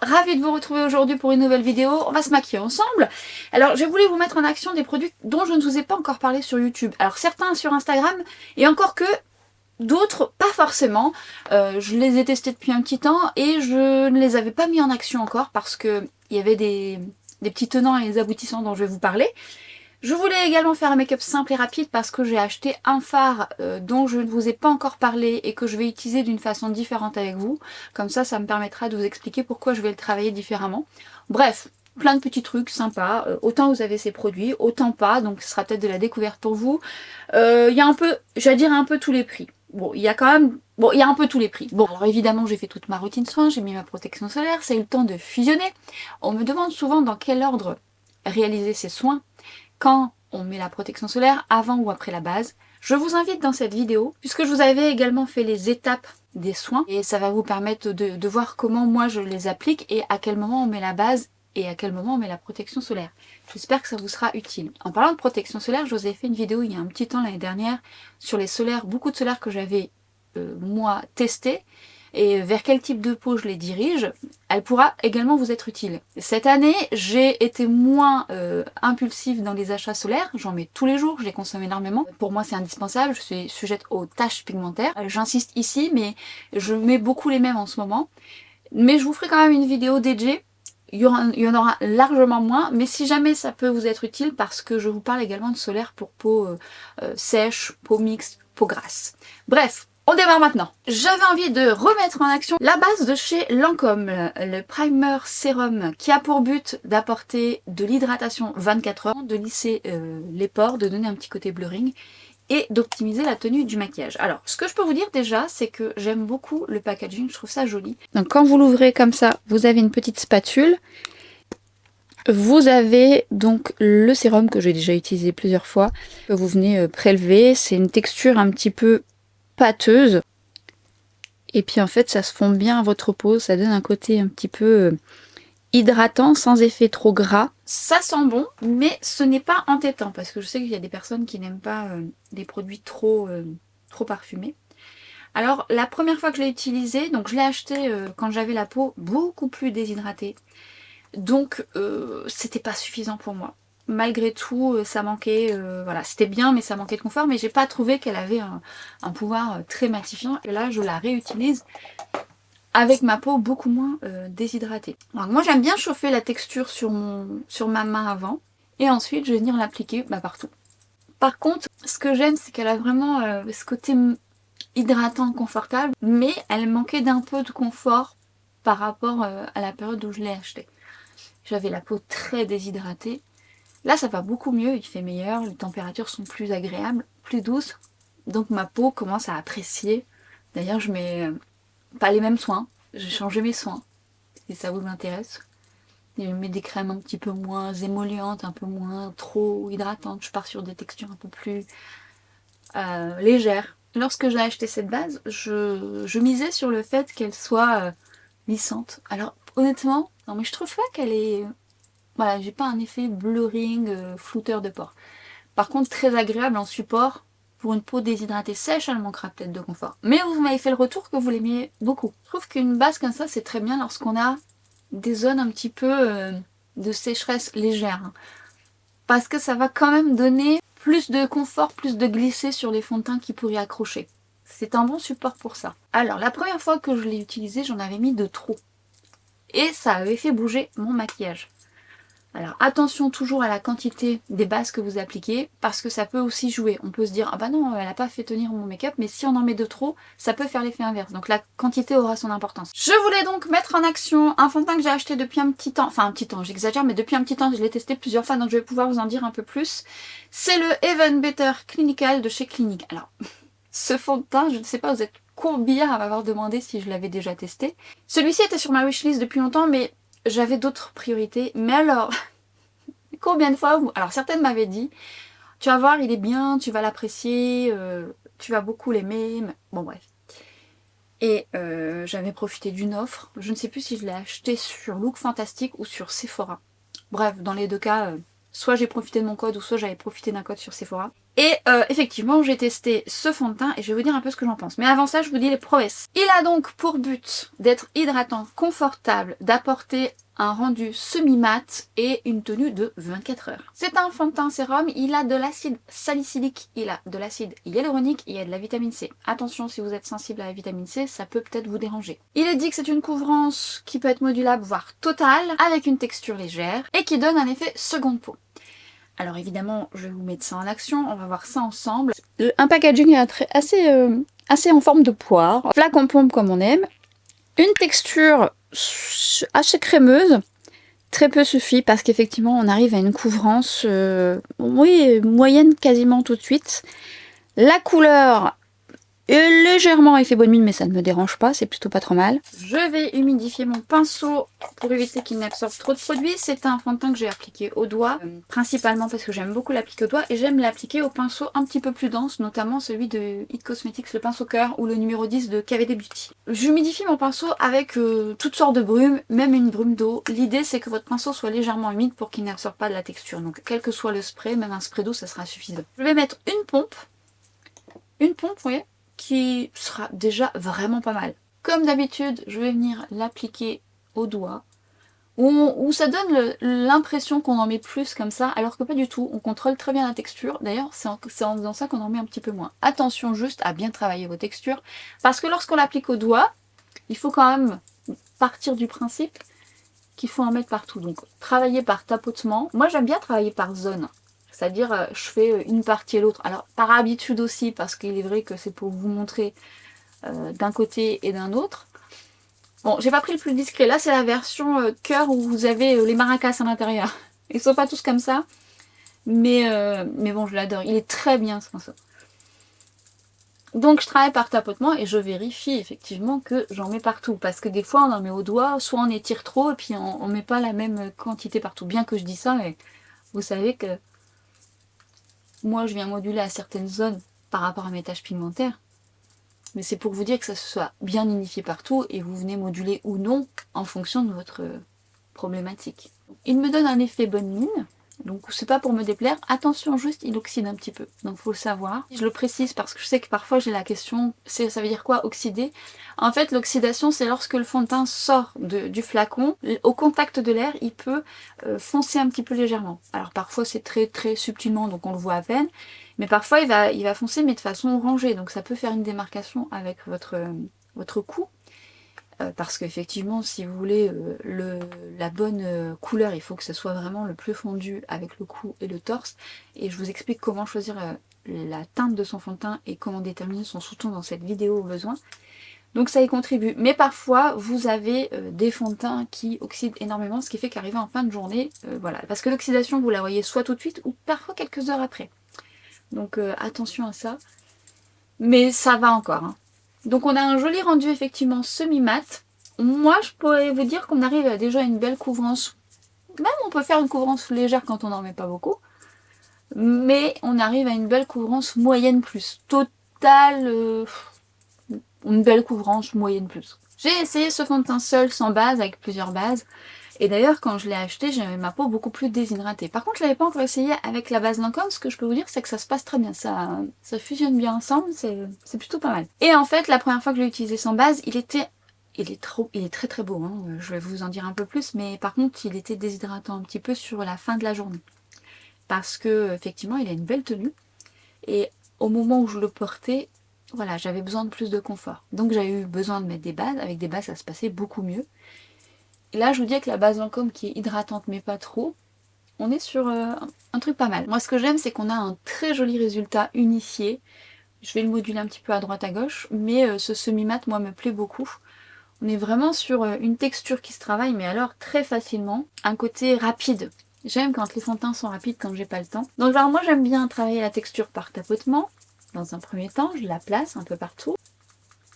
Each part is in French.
ravie de vous retrouver aujourd'hui pour une nouvelle vidéo. On va se maquiller ensemble. Alors je voulais vous mettre en action des produits dont je ne vous ai pas encore parlé sur YouTube. Alors certains sur Instagram et encore que d'autres pas forcément. Je les ai testés depuis un petit temps et je ne les avais pas mis en action encore parce que il y avait des petits tenants et des aboutissants dont je vais vous parler. Je voulais également faire un make-up simple et rapide parce que j'ai acheté un fard dont je ne vous ai pas encore parlé et que je vais utiliser d'une façon différente avec vous. Comme ça me permettra de vous expliquer pourquoi je vais le travailler différemment. Bref, plein de petits trucs sympas. Autant vous avez ces produits, autant pas, donc ce sera peut-être de la découverte pour vous. Il y a un peu, je vais dire un peu tous les prix. Bon, il y a quand même... Bon, il y a un peu tous les prix. Bon, alors évidemment, j'ai fait toute ma routine soin, j'ai mis ma protection solaire, c'est eu le temps de fusionner. On me demande souvent dans quel ordre réaliser ces soins. Quand on met la protection solaire, avant ou après la base. Je vous invite dans cette vidéo, puisque je vous avais également fait les étapes des soins, et ça va vous permettre de voir comment moi je les applique et à quel moment on met la base et à quel moment on met la protection solaire. J'espère que ça vous sera utile. En parlant de protection solaire, je vous ai fait une vidéo il y a un petit temps l'année dernière sur les solaires, beaucoup de solaires que j'avais moi testés, et vers quel type de peau je les dirige, elle pourra également vous être utile. Cette année, j'ai été moins impulsive dans les achats solaires, j'en mets tous les jours, je les consomme énormément. Pour moi c'est indispensable, je suis sujette aux taches pigmentaires. J'insiste ici, mais je mets beaucoup les mêmes en ce moment. Mais je vous ferai quand même une vidéo dédiée. Il y en aura largement moins, mais si jamais ça peut vous être utile, parce que je vous parle également de solaire pour peau sèche, peau mixte, peau grasse. Bref, on démarre maintenant. J'avais envie de remettre en action la base de chez Lancôme, le Primer Sérum, qui a pour but d'apporter de l'hydratation 24 heures, de lisser les pores, de donner un petit côté blurring, et d'optimiser la tenue du maquillage. Alors, ce que je peux vous dire déjà, c'est que j'aime beaucoup le packaging, je trouve ça joli. Donc quand vous l'ouvrez comme ça, vous avez une petite spatule. Vous avez donc le sérum que j'ai déjà utilisé plusieurs fois, que vous venez prélever. C'est une texture un petit peu pâteuse. Et puis en fait, ça se fond bien à votre peau, ça donne un côté un petit peu hydratant, sans effet trop gras. Ça sent bon, mais ce n'est pas entêtant, parce que je sais qu'il y a des personnes qui n'aiment pas des produits trop parfumés. Alors, la première fois que je l'ai utilisé, donc je l'ai acheté quand j'avais la peau beaucoup plus déshydratée. Donc, c'était pas suffisant pour moi. Malgré tout, ça manquait, voilà, c'était bien, mais ça manquait de confort, mais j'ai pas trouvé qu'elle avait un pouvoir très matifiant. Et là, je la réutilise avec ma peau beaucoup moins déshydratée. Alors, moi, j'aime bien chauffer la texture sur ma main avant, et ensuite, je vais venir l'appliquer partout. Par contre, ce que j'aime, c'est qu'elle a vraiment ce côté hydratant, confortable, mais elle manquait d'un peu de confort par rapport à la période où je l'ai acheté. J'avais la peau très déshydratée. Là, ça va beaucoup mieux, il fait meilleur, les températures sont plus agréables, plus douces. Donc ma peau commence à apprécier. D'ailleurs, je mets pas les mêmes soins, j'ai changé mes soins, si ça vous intéresse. Je mets des crèmes un petit peu moins émollientes, un peu moins trop hydratantes. Je pars sur des textures un peu plus légères. Lorsque j'ai acheté cette base, je misais sur le fait qu'elle soit lissante. Alors honnêtement, non mais je trouve pas qu'elle est... Voilà, j'ai pas un effet blurring, flouteur de pores. Par contre, très agréable en support. Pour une peau déshydratée sèche, elle manquera peut-être de confort. Mais vous m'avez fait le retour que vous l'aimiez beaucoup. Je trouve qu'une base comme ça, c'est très bien lorsqu'on a des zones un petit peu de sécheresse légère. Hein. Parce que ça va quand même donner plus de confort, plus de glisser sur les fonds de teint qui pourraient accrocher. C'est un bon support pour ça. Alors, la première fois que je l'ai utilisé, j'en avais mis de trop. Et ça avait fait bouger mon maquillage. Alors attention toujours à la quantité des bases que vous appliquez, parce que ça peut aussi jouer. On peut se dire, ah bah non, elle n'a pas fait tenir mon make-up, mais si on en met de trop, ça peut faire l'effet inverse. Donc la quantité aura son importance. Je voulais donc mettre en action un fond de teint que j'ai acheté depuis un petit temps, enfin un petit temps, j'exagère, mais depuis un petit temps, je l'ai testé plusieurs fois, donc je vais pouvoir vous en dire un peu plus. C'est le Even Better Clinical de chez Clinique. Alors, ce fond de teint, je ne sais pas, vous êtes combien à m'avoir demandé si je l'avais déjà testé. Celui-ci était sur ma wishlist depuis longtemps, mais j'avais d'autres priorités. Mais alors, combien de fois vous... Alors certaines m'avaient dit, tu vas voir, il est bien, tu vas l'apprécier, tu vas beaucoup l'aimer. Bon bref. Et j'avais profité d'une offre. Je ne sais plus si je l'ai acheté sur Look Fantastique ou sur Sephora. Bref, dans les deux cas, Soit j'ai profité de mon code ou soit j'avais profité d'un code sur Sephora. Et effectivement, j'ai testé ce fond de teint et je vais vous dire un peu ce que j'en pense. Mais avant ça, je vous dis les prouesses. Il a donc pour but d'être hydratant, confortable, d'apporter un rendu semi-mat et une tenue de 24 heures. C'est un fond de teint sérum, il a de l'acide salicylique, il a de l'acide hyaluronique et il y a de la vitamine C. Attention, si vous êtes sensible à la vitamine C, ça peut peut-être vous déranger. Il est dit que c'est une couvrance qui peut être modulable, voire totale, avec une texture légère et qui donne un effet seconde peau. Alors évidemment, je vais vous mettre ça en action, on va voir ça ensemble. Un packaging assez en forme de poire, flacon pompe comme on aime, une texture assez crémeuse, très peu suffit parce qu'effectivement on arrive à une couvrance oui, moyenne quasiment tout de suite. La couleur est légèrement effet bonne mine mais ça ne me dérange pas, c'est plutôt pas trop mal. Je vais humidifier mon pinceau pour éviter qu'il n'absorbe trop de produits. C'est un fond de teint que j'ai appliqué au doigt, principalement parce que j'aime beaucoup l'appliquer au doigt et j'aime l'appliquer au pinceau un petit peu plus dense, notamment celui de It Cosmetics, le pinceau cœur ou le numéro 10 de KVD Beauty. J'humidifie mon pinceau avec toutes sortes de brumes, même une brume d'eau. L'idée c'est que votre pinceau soit légèrement humide pour qu'il n'absorbe pas de la texture. Donc quel que soit le spray, même un spray d'eau ça sera suffisant. Je vais mettre une pompe, vous voyez, qui sera déjà vraiment pas mal. Comme d'habitude, je vais venir l'appliquer au doigt, où ça donne l'impression qu'on en met plus comme ça, alors que pas du tout, on contrôle très bien la texture. D'ailleurs, c'est en faisant ça qu'on en met un petit peu moins. Attention juste à bien travailler vos textures, parce que lorsqu'on l'applique au doigt, il faut quand même partir du principe qu'il faut en mettre partout. Donc, travailler par tapotement. Moi, j'aime bien travailler par zone. C'est-à-dire, je fais une partie et l'autre. Alors, par habitude aussi, parce qu'il est vrai que c'est pour vous montrer d'un côté et d'un autre. Bon, j'ai pas pris le plus discret. Là, c'est la version cœur où vous avez les maracas à l'intérieur. Ils sont pas tous comme ça. Mais bon, je l'adore. Il est très bien, ce pinceau. Donc, je travaille par tapotement et je vérifie effectivement que j'en mets partout. Parce que des fois, on en met au doigt, soit on étire trop et puis on met pas la même quantité partout. Bien que je dis ça, mais vous savez que moi, je viens moduler à certaines zones par rapport à mes taches pigmentaires. Mais c'est pour vous dire que ça soit bien unifié partout et vous venez moduler ou non en fonction de votre problématique. Il me donne un effet bonne mine, donc c'est pas pour me déplaire. Attention juste, il oxyde un petit peu, donc faut le savoir. Je le précise parce que je sais que parfois j'ai la question, ça veut dire quoi oxyder? En fait l'oxydation c'est lorsque le fond de teint sort du flacon, au contact de l'air il peut foncer un petit peu légèrement. Alors parfois c'est très subtilement donc on le voit à peine, mais parfois il va foncer mais de façon orangée, donc ça peut faire une démarcation avec votre cou. Parce qu'effectivement, si vous voulez la bonne couleur, il faut que ce soit vraiment le plus fondu avec le cou et le torse. Et je vous explique comment choisir la teinte de son fond de teint et comment déterminer son sous-ton dans cette vidéo au besoin. Donc ça y contribue. Mais parfois, vous avez des fonds de teint qui oxydent énormément, ce qui fait qu'arriver en fin de journée, voilà. Parce que l'oxydation, vous la voyez soit tout de suite ou parfois quelques heures après. Donc attention à ça. Mais ça va encore, hein. Donc on a un joli rendu effectivement semi-mat. Moi je pourrais vous dire qu'on arrive à déjà une belle couvrance. Même on peut faire une couvrance légère quand on n'en met pas beaucoup. Mais on arrive à une belle couvrance moyenne plus. Totale, une belle couvrance moyenne plus. J'ai essayé ce fond de teint seul, sans base, avec plusieurs bases. Et d'ailleurs, quand je l'ai acheté, j'avais ma peau beaucoup plus déshydratée. Par contre, je l'avais pas encore essayé avec la base Lancôme. Ce que je peux vous dire, c'est que ça se passe très bien. Ça fusionne bien ensemble, c'est plutôt pas mal. Et en fait, la première fois que je l'ai utilisé sans base, il est très beau. Hein. Je vais vous en dire un peu plus, mais par contre, il était déshydratant un petit peu sur la fin de la journée. Parce que, effectivement, il a une belle tenue. Et au moment où je le portais, voilà, j'avais besoin de plus de confort. Donc, j'avais eu besoin de mettre des bases. Avec des bases, ça se passait beaucoup mieux. Et là, je vous dis avec la base Lancôme qui est hydratante mais pas trop, on est sur un truc pas mal. Moi, ce que j'aime, c'est qu'on a un très joli résultat unifié. Je vais le moduler un petit peu à droite à gauche, mais ce semi-mat, moi, me plaît beaucoup. On est vraiment sur une texture qui se travaille, mais alors très facilement. Un côté rapide. J'aime quand les fonds de teint sont rapides, quand j'ai pas le temps. Donc, alors, moi, j'aime bien travailler la texture par tapotement. Dans un premier temps, je la place un peu partout.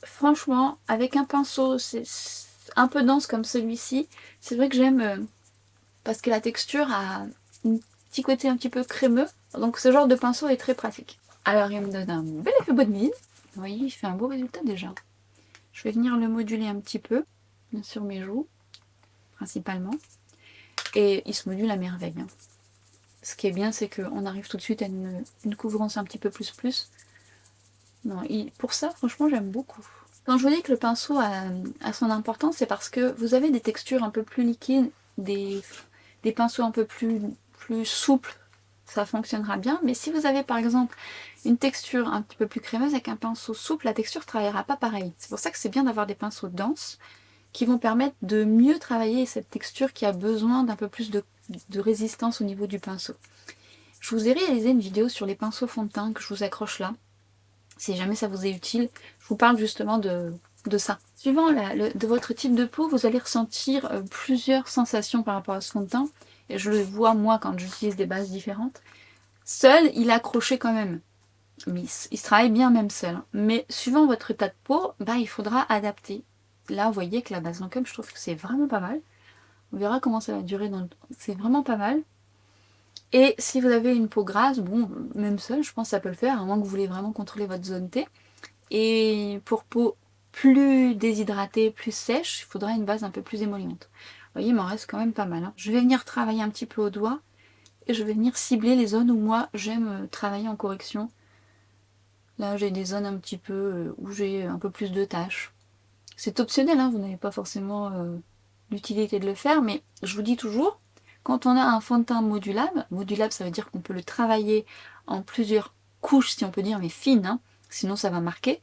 Franchement, avec un pinceau, c'est un peu dense comme celui-ci, c'est vrai que j'aime parce que la texture a un petit côté un petit peu crémeux, donc ce genre de pinceau est très pratique. Alors il me donne un bel effet bonne mine, vous voyez il fait un beau résultat déjà. Je vais venir le moduler un petit peu sur mes joues principalement, et il se module à merveille. Hein. Ce qui est bien, c'est qu'on arrive tout de suite à une couvrance un petit peu plus. Non, pour ça, franchement, j'aime beaucoup. Quand je vous dis que le pinceau a son importance, c'est parce que vous avez des textures un peu plus liquides, des pinceaux un peu plus souples, ça fonctionnera bien. Mais si vous avez par exemple une texture un petit peu plus crémeuse avec un pinceau souple, la texture ne travaillera pas pareil. C'est pour ça que c'est bien d'avoir des pinceaux denses qui vont permettre de mieux travailler cette texture qui a besoin d'un peu plus de résistance au niveau du pinceau. Je vous ai réalisé une vidéo sur les pinceaux fond de teint que je vous accroche là. Si jamais ça vous est utile, je vous parle justement de ça. Suivant de votre type de peau, vous allez ressentir plusieurs sensations par rapport à ce fond de teint. Et je le vois moi quand j'utilise des bases différentes. Seul, il est accroché quand même. Mais il se travaille bien même seul. Mais suivant votre état de peau, bah, il faudra adapter. Là, vous voyez que la base Lancôme, je trouve que c'est vraiment pas mal. On verra comment ça va durer dans le temps. C'est vraiment pas mal. Et si vous avez une peau grasse, bon, même seul, je pense que ça peut le faire, à moins que vous voulez vraiment contrôler votre zone T. Et pour peau plus déshydratée, plus sèche, il faudra une base un peu plus émolliente. Vous voyez, il m'en reste quand même pas mal. Hein. Je vais venir travailler un petit peu au doigt et je vais venir cibler les zones où moi j'aime travailler en correction. Là, j'ai des zones un petit peu où j'ai un peu plus de tâches. C'est optionnel, hein, vous n'avez pas forcément l'utilité de le faire, mais je vous dis toujours, quand on a un fond de teint modulable ça veut dire qu'on peut le travailler en plusieurs couches, si on peut dire, mais fines, hein, sinon ça va marquer,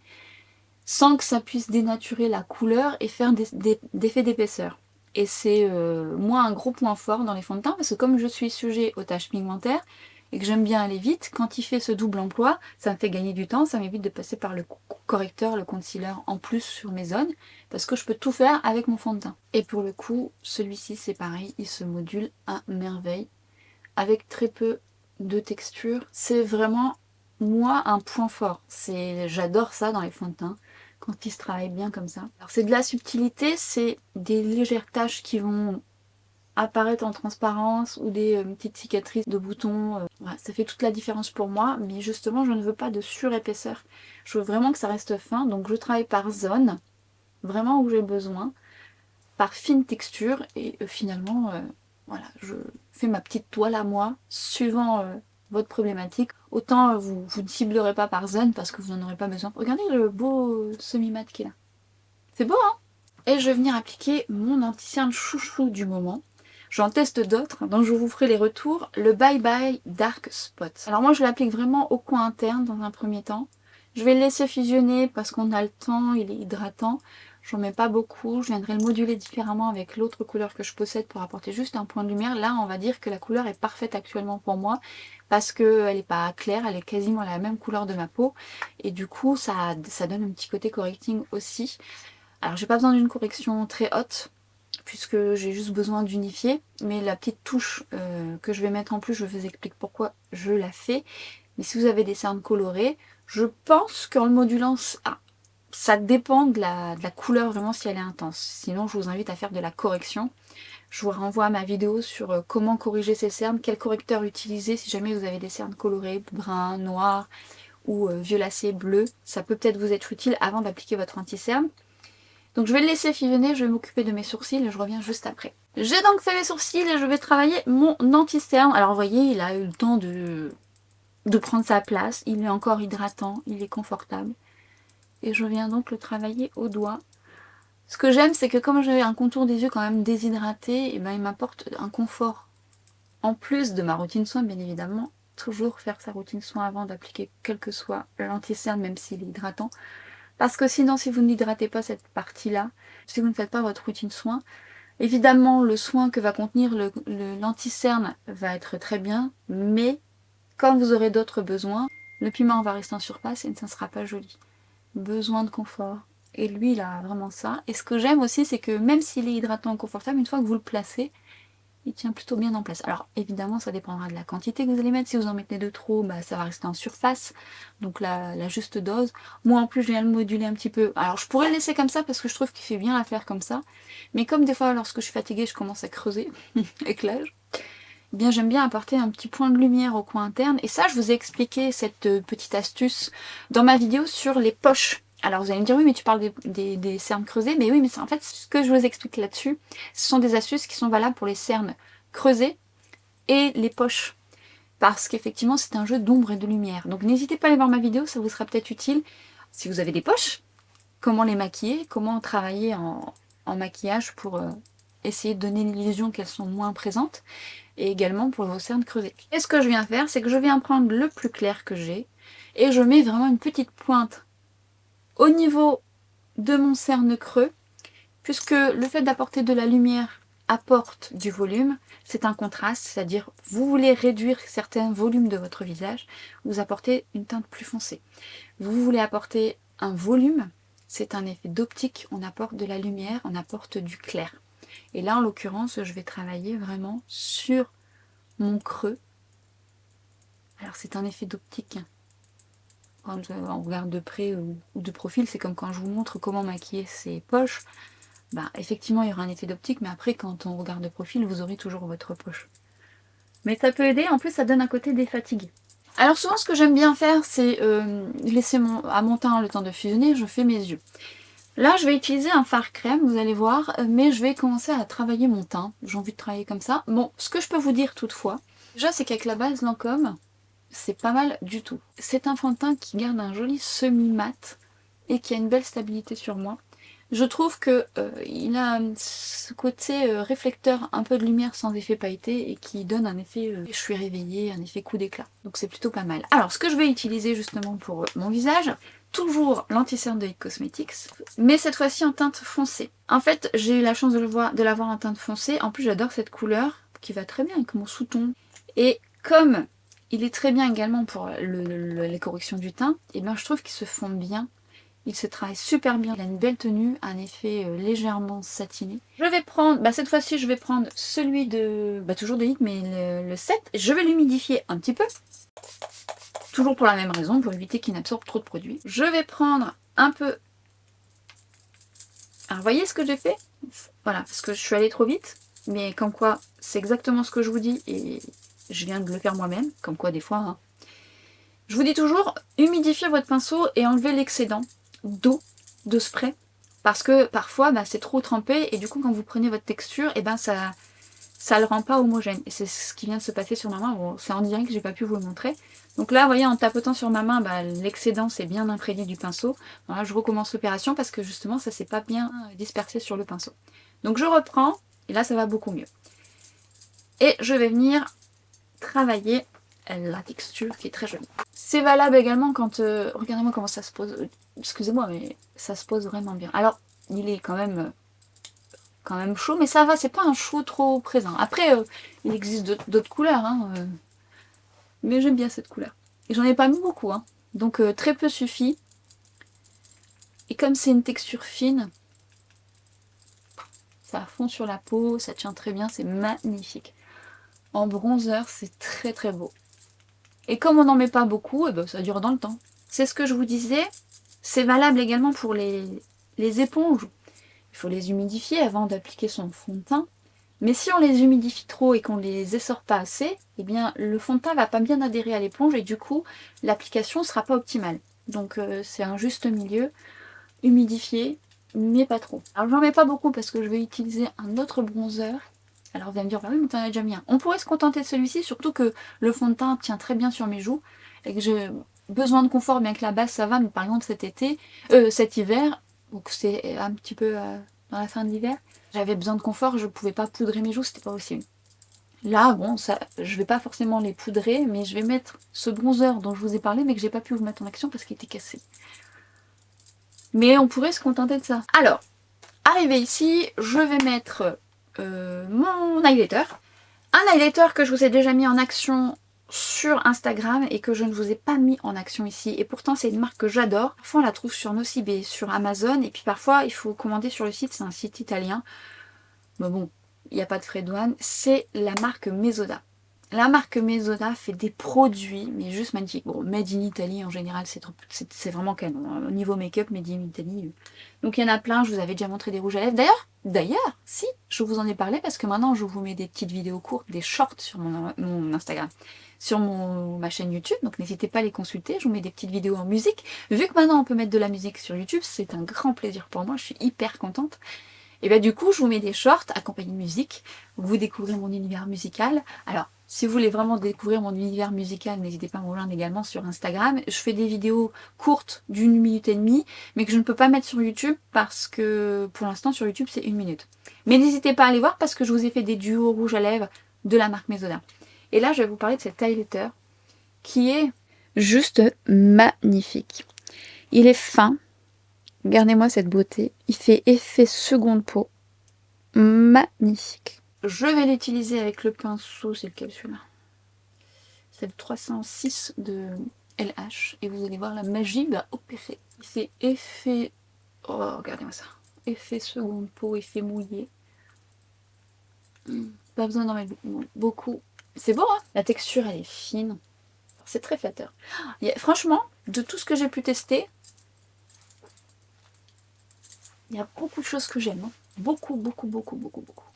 sans que ça puisse dénaturer la couleur et faire des effets d'épaisseur. Et c'est moi un gros point fort dans les fonds de teint, parce que comme je suis sujet aux taches pigmentaires, et que j'aime bien aller vite, quand il fait ce double emploi, ça me fait gagner du temps, ça m'évite de passer par le correcteur, le concealer en plus sur mes zones, parce que je peux tout faire avec mon fond de teint. Et pour le coup, celui-ci c'est pareil, il se module à merveille, avec très peu de texture. C'est vraiment, moi, un point fort. J'adore ça dans les fonds de teint, quand ils se travaillent bien comme ça. Alors c'est de la subtilité, c'est des légères taches qui vont apparaître en transparence ou des petites cicatrices de boutons. Voilà, ça fait toute la différence pour moi, mais justement je ne veux pas de surépaisseur. Je veux vraiment que ça reste fin, donc je travaille par zone, vraiment où j'ai besoin, par fine texture, et finalement, voilà, je fais ma petite toile à moi, suivant votre problématique. Autant vous ne ciblerez pas par zone parce que vous n'en aurez pas besoin. Regardez le beau semi-mat qu'il a. C'est beau, hein? Et je vais venir appliquer mon anti-cerne chouchou du moment. J'en teste d'autres, donc je vous ferai les retours. Le Bye Bye Dark Spot. Alors moi je l'applique vraiment au coin interne dans un premier temps. Je vais le laisser fusionner parce qu'on a le temps, il est hydratant. J'en mets pas beaucoup, je viendrai le moduler différemment avec l'autre couleur que je possède pour apporter juste un point de lumière. Là on va dire que la couleur est parfaite actuellement pour moi parce qu'elle n'est pas claire, elle est quasiment la même couleur de ma peau. Et du coup ça donne un petit côté correcting aussi. Alors j'ai pas besoin d'une correction très haute, puisque j'ai juste besoin d'unifier, mais la petite touche que je vais mettre en plus, je vous explique pourquoi je la fais. Mais si vous avez des cernes colorées, je pense qu'en le modulant, ça dépend de la couleur vraiment si elle est intense. Sinon je vous invite à faire de la correction. Je vous renvoie à ma vidéo sur comment corriger ces cernes, quel correcteur utiliser si jamais vous avez des cernes colorées, brun, noir ou violacé, bleu. Ça peut peut-être vous être utile avant d'appliquer votre anti-cerne. Donc je vais le laisser fusionner, je vais m'occuper de mes sourcils et je reviens juste après. J'ai donc fait mes sourcils et je vais travailler mon anti-cerne. Alors vous voyez, il a eu le temps de prendre sa place, il est encore hydratant, il est confortable. Et je viens donc le travailler au doigt. Ce que j'aime, c'est que comme j'ai un contour des yeux quand même déshydraté, et ben il m'apporte un confort. En plus de ma routine soin, bien évidemment, toujours faire sa routine soin avant d'appliquer quel que soit l'anti-cerne, même s'il est hydratant. Parce que sinon, si vous n'hydratez pas cette partie-là, si vous ne faites pas votre routine soin, évidemment, le soin que va contenir l'anti-cerne va être très bien, mais comme vous aurez d'autres besoins, le piment va rester en surface et ça ne sera pas joli. Besoin de confort. Et lui, il a vraiment ça. Et ce que j'aime aussi, c'est que même s'il est hydratant et confortable, une fois que vous le placez, il tient plutôt bien en place. Alors évidemment ça dépendra de la quantité que vous allez mettre. Si vous en mettez de trop, bah, ça va rester en surface. Donc la juste dose. Moi en plus je viens le moduler un petit peu. Alors je pourrais le laisser comme ça parce que je trouve qu'il fait bien l'affaire comme ça. Mais comme des fois lorsque je suis fatiguée je commence à creuser avec l'âge. Eh bien j'aime bien apporter un petit point de lumière au coin interne. Et ça je vous ai expliqué cette petite astuce dans ma vidéo sur les poches. Alors vous allez me dire oui mais tu parles des cernes creusées, mais oui mais en fait ce que je vous explique là-dessus, ce sont des astuces qui sont valables pour les cernes creusées et les poches. parce qu'effectivement c'est un jeu d'ombre et de lumière. Donc n'hésitez pas à aller voir ma vidéo, ça vous sera peut-être utile si vous avez des poches, comment les maquiller, comment travailler en maquillage pour essayer de donner l'illusion qu'elles sont moins présentes, et également pour vos cernes creusées. Et ce que je viens faire, c'est que je viens prendre le plus clair que j'ai, et je mets vraiment une petite pointe au niveau de mon cerne creux, puisque le fait d'apporter de la lumière apporte du volume, c'est un contraste, c'est-à-dire vous voulez réduire certains volumes de votre visage, vous apportez une teinte plus foncée. Vous voulez apporter un volume, c'est un effet d'optique, on apporte de la lumière, on apporte du clair. Et là, en l'occurrence, je vais travailler vraiment sur mon creux. Alors c'est un effet d'optique. Quand on regarde de près ou de profil, c'est comme quand je vous montre comment maquiller ces poches. Bah, effectivement, il y aura un effet d'optique, mais après, quand on regarde de profil, vous aurez toujours votre poche. Mais ça peut aider, en plus, ça donne un côté défatigué. Alors souvent, ce que j'aime bien faire, c'est laisser à mon teint le temps de fusionner, je fais mes yeux. Là, je vais utiliser un fard crème, vous allez voir, mais je vais commencer à travailler mon teint. J'ai envie de travailler comme ça. Bon, ce que je peux vous dire toutefois, déjà, c'est qu'avec la base Lancôme, c'est pas mal du tout. C'est un fond de teint qui garde un joli semi-mat et qui a une belle stabilité sur moi. Je trouve que il a ce côté réflecteur, un peu de lumière sans effet pailleté et qui donne un effet je suis réveillée, un effet coup d'éclat. Donc c'est plutôt pas mal. Alors ce que je vais utiliser justement pour mon visage, toujours l'anti-cerne de It Cosmetics, mais cette fois-ci en teinte foncée. En fait, j'ai eu la chance de l'avoir en teinte foncée. En plus, j'adore cette couleur qui va très bien avec mon sous-ton. Et comme il est très bien également pour les corrections du teint, et bien je trouve qu'il se fond bien. Il se travaille super bien, il a une belle tenue, un effet légèrement satiné. Je vais prendre, cette fois-ci je vais prendre celui de, toujours de Hit, mais le 7. Je vais l'humidifier un petit peu. Toujours pour la même raison, pour éviter qu'il n'absorbe trop de produits. Je vais prendre un peu... Alors voyez ce que j'ai fait? Voilà, parce que je suis allée trop vite, mais comme quoi c'est exactement ce que je vous dis et je viens de le faire moi-même, comme quoi des fois... Hein. Je vous dis toujours, humidifiez votre pinceau et enlevez l'excédent d'eau, de spray, parce que parfois c'est trop trempé et du coup quand vous prenez votre texture, et ça le rend pas homogène. Et c'est ce qui vient de se passer sur ma main. Bon, c'est en direct que j'ai pas pu vous le montrer. Donc là, vous voyez, en tapotant sur ma main, l'excédent s'est bien imprégné du pinceau. Voilà, je recommence l'opération parce que justement, ça s'est pas bien dispersé sur le pinceau. Donc je reprends, et là, ça va beaucoup mieux. Et je vais venir travailler la texture qui est très jolie. C'est valable également quand... regardez-moi comment ça se pose. Excusez-moi, mais ça se pose vraiment bien. Alors, il est quand même chaud, mais ça va, c'est pas un chaud trop présent. Après, il existe d'autres couleurs, hein, mais j'aime bien cette couleur. Et j'en ai pas mis beaucoup, hein, donc très peu suffit. Et comme c'est une texture fine, ça fond sur la peau, ça tient très bien, c'est magnifique. En bronzer, c'est très très beau. Et comme on n'en met pas beaucoup, et ça dure dans le temps. C'est ce que je vous disais, c'est valable également pour les éponges. Il faut les humidifier avant d'appliquer son fond de teint. Mais si on les humidifie trop et qu'on les essore pas assez, eh bien le fond de teint va pas bien adhérer à l'éponge et du coup l'application sera pas optimale. Donc c'est un juste milieu, humidifier, mais pas trop. Alors j'en mets pas beaucoup parce que je vais utiliser un autre bronzer. Alors vous allez me dire, bah oui mais t'en as déjà mis un. On pourrait se contenter de celui-ci, surtout que le fond de teint tient très bien sur mes joues et que j'ai besoin de confort, bien que la base ça va, mais par exemple cet hiver, donc c'est un petit peu dans la fin de l'hiver, j'avais besoin de confort, je pouvais pas poudrer mes joues, c'était pas possible. Là, bon, ça, je vais pas forcément les poudrer, mais je vais mettre ce bronzer dont je vous ai parlé, mais que j'ai pas pu vous mettre en action parce qu'il était cassé. Mais on pourrait se contenter de ça. Alors, arrivé ici, je vais mettre mon highlighter. Un highlighter que je vous ai déjà mis en action sur Instagram et que je ne vous ai pas mis en action ici. Et pourtant, c'est une marque que j'adore. Parfois, on la trouve sur Nocibé, sur Amazon. Et puis parfois, il faut commander sur le site. C'est un site italien. Mais bon, il n'y a pas de frais de douane. C'est la marque Mesoda. La marque Mesoda fait des produits, mais juste magnifiques. Bon, Made in Italy en général, c'est vraiment canon. Au niveau make-up, Made in Italy. Donc il y en a plein, je vous avais déjà montré des rouges à lèvres. D'ailleurs, si, je vous en ai parlé parce que maintenant je vous mets des petites vidéos courtes, des shorts sur mon Instagram, sur ma chaîne YouTube. Donc n'hésitez pas à les consulter, je vous mets des petites vidéos en musique. Vu que maintenant on peut mettre de la musique sur YouTube, c'est un grand plaisir pour moi, je suis hyper contente. Et du coup, je vous mets des shorts accompagnés de musique. Vous découvrez mon univers musical. Alors, Si vous voulez vraiment découvrir mon univers musical, n'hésitez pas à me rejoindre également sur Instagram. Je fais des vidéos courtes d'1 minute et demie, mais que je ne peux pas mettre sur YouTube parce que pour l'instant sur YouTube c'est 1 minute. Mais n'hésitez pas à aller voir parce que je vous ai fait des duos rouges à lèvres de la marque Mesoda. Et là je vais vous parler de cet highlighter qui est juste magnifique. Il est fin, regardez-moi cette beauté, il fait effet seconde peau, magnifique. Je vais l'utiliser avec le pinceau, c'est lequel celui-là? C'est le 306 de LH. Et vous allez voir, la magie va opérer. Il fait effet... Oh, regardez-moi ça. Effet seconde peau, effet mouillé. Pas besoin d'en mettre beaucoup. C'est beau, hein? La texture, elle est fine. C'est très flatteur. Franchement, de tout ce que j'ai pu tester, il y a beaucoup de choses que j'aime. Hein. Beaucoup.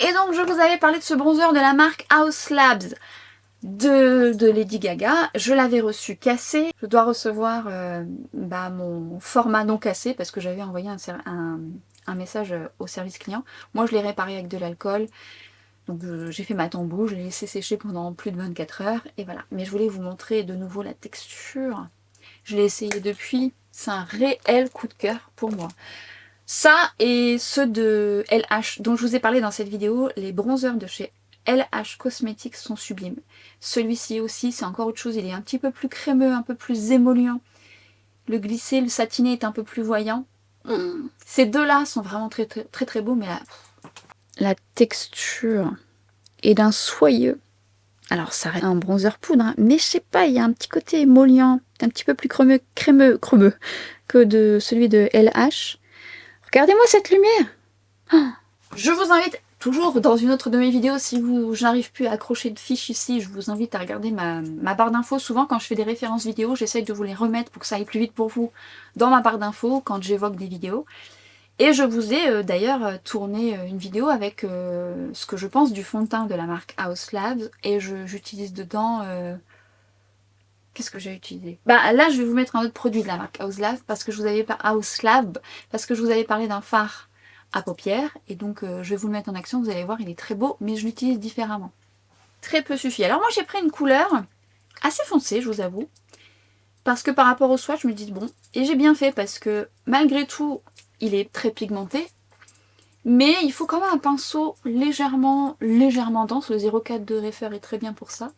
Et donc, je vous avais parlé de ce bronzer de la marque Haus Labs de Lady Gaga. Je l'avais reçu cassé. Je dois recevoir mon format non cassé parce que j'avais envoyé un message au service client. Moi, je l'ai réparé avec de l'alcool. Donc, j'ai fait ma tambouille, je l'ai laissé sécher pendant plus de 24 heures. Et voilà. Mais je voulais vous montrer de nouveau la texture. Je l'ai essayé depuis. C'est un réel coup de cœur pour moi. Ça et ceux de LH dont je vous ai parlé dans cette vidéo, les bronzers de chez LH Cosmetics sont sublimes. Celui-ci aussi, c'est encore autre chose, il est un petit peu plus crémeux, un peu plus émollient. Le glissé, le satiné est un peu plus voyant. Ces deux-là sont vraiment très beaux, mais la texture est d'un soyeux. Alors ça reste un bronzer poudre, hein, mais je sais pas, il y a un petit côté émollient, un petit peu plus crémeux que de celui de LH. Regardez-moi cette lumière. Je vous invite toujours dans une autre de mes vidéos, si je n'arrive plus à accrocher de fiches ici, je vous invite à regarder ma barre d'infos. Souvent quand je fais des références vidéo, j'essaye de vous les remettre pour que ça aille plus vite pour vous dans ma barre d'infos quand j'évoque des vidéos. Et je vous ai d'ailleurs tourné une vidéo avec ce que je pense du fond de teint de la marque Haus Labs. Et j'utilise dedans... Qu'est-ce que j'ai utilisé? Là, je vais vous mettre un autre produit de la marque Haus Labs parce que je vous avais parlé d'un fard à paupières. Et donc, je vais vous le mettre en action. Vous allez voir, il est très beau, mais je l'utilise différemment. Très peu suffit. Alors moi, j'ai pris une couleur assez foncée, je vous avoue. Parce que par rapport au swatch, je me dis bon. Et j'ai bien fait parce que malgré tout, il est très pigmenté. Mais il faut quand même un pinceau légèrement dense. Le 04 de Refer est très bien pour ça.